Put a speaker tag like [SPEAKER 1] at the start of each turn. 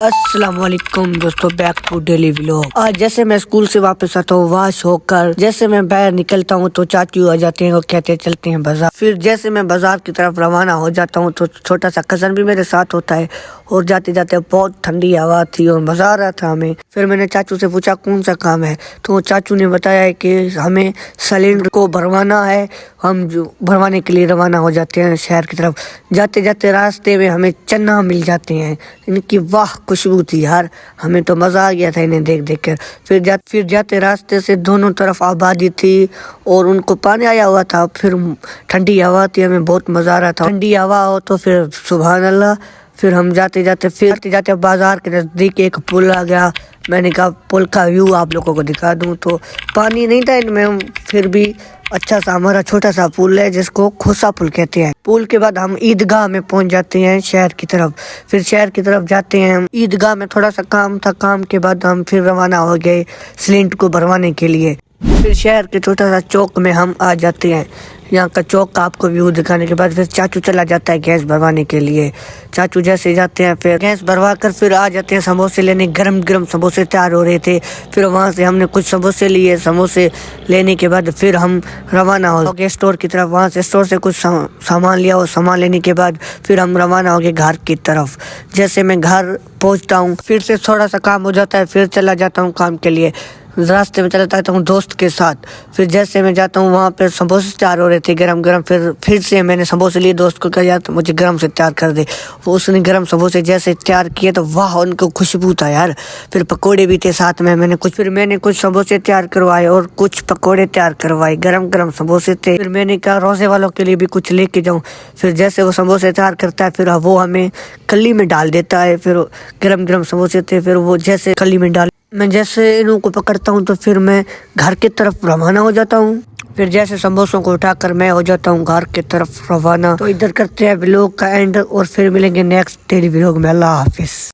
[SPEAKER 1] अस्सलाम वालेकुम दोस्तों, बैक टू डेली व्लॉग। आज जैसे मैं स्कूल से वापस आता हूँ वॉश होकर, जैसे मैं बाहर निकलता हूँ तो चाचू आ जाते हैं और कहते हैं चलते हैं बाजार। फिर जैसे मैं बाजार की तरफ रवाना हो जाता हूँ तो छोटा सा कजन भी मेरे साथ होता है और जाते जाते बहुत ठंडी हवा थी और मजा आ रहा था हमें। फिर मैंने चाचू से पूछा कौन सा काम है, तो चाचू ने बताया है कि हमें सिलेंडर को भरवाना है। हम जो भरवाने के लिए रवाना हो जाते हैं शहर की तरफ। जाते जाते रास्ते में हमें चन्ना मिल जाते हैं, इनकी वाह खुशबू थी यार, हमें तो मज़ा आ गया था इन्हें देख देख कर। फिर जाते रास्ते से दोनों तरफ आबादी थी और उनको पानी आया हुआ था। फिर ठंडी हवा थी, हमें बहुत मज़ा आ रहा था। ठंडी हवा हो तो फिर सुभान अल्लाह। फिर हम जाते जाते बाजार के नज़दीक एक पुल आ गया। मैंने कहा पुल का व्यू आप लोगों को दिखा दूं, तो पानी नहीं था इनमें, फिर भी अच्छा सा हमारा छोटा सा पुल है जिसको खोसा पुल कहते हैं। पुल के बाद हम ईदगाह में पहुंच जाते हैं शहर की तरफ। फिर शहर की तरफ जाते हैं हम। ईदगाह में थोड़ा सा काम था, काम के बाद हम फिर रवाना हो गए सिलेंडर को भरवाने के लिए। फिर शहर के छोटा सा चौक में हम आ जाते हैं। यहाँ का चौक का आपको व्यू दिखाने के बाद फिर चाचू चला जाता है गैस भरवाने के लिए। चाचू जैसे जाते हैं फिर गैस भरवा कर फिर आ जाते हैं समोसे लेने। गरम गरम समोसे तैयार हो रहे थे। फिर वहाँ से हमने कुछ समोसे लिए। समोसे लेने के बाद फिर हम रवाना हो गए स्टोर की तरफ। वहाँ से स्टोर से कुछ सामान लिया और सामान लेने के बाद फिर हम रवाना हो गए घर की तरफ। जैसे मैं घर पहुँचता हूँ फिर से थोड़ा सा काम हो जाता है, फिर चला जाता हूँ काम के लिए। रास्ते में चला जाता हूँ दोस्त के साथ। फिर जैसे मैं जाता हूँ वहाँ पे समोसे तैयार हो रहे थे गरम गरम। फिर से मैंने समोसे लिए, दोस्त को कहा यार तो मुझे गरम से तैयार कर दे। वो उसने गरम समोसे जैसे तैयार किए तो वाह उनको खुशबू था यार। फिर पकोड़े भी थे साथ में। मैंने कुछ समोसे तैयार करवाए और कुछ पकोड़े तैयार करवाए। गरम गरम समोसे थे। फिर मैंने कहा रोजे वालों के लिए भी कुछ लेके जाऊँ। फिर जैसे वो समोसे तैयार करता है फिर वो हमें कली में डाल देता है। फिर गरम गरम समोसे थे, फिर वो जैसे कली में डाल, मैं जैसे इन्हों को पकड़ता हूँ तो फिर मैं घर की तरफ रवाना हो जाता हूँ। फिर जैसे समोसों को उठाकर मैं हो जाता हूँ घर की तरफ रवाना। तो इधर करते हैं व्लॉग का एंड और फिर मिलेंगे नेक्स्ट डेली व्लॉग में। अल्लाह हाफिज।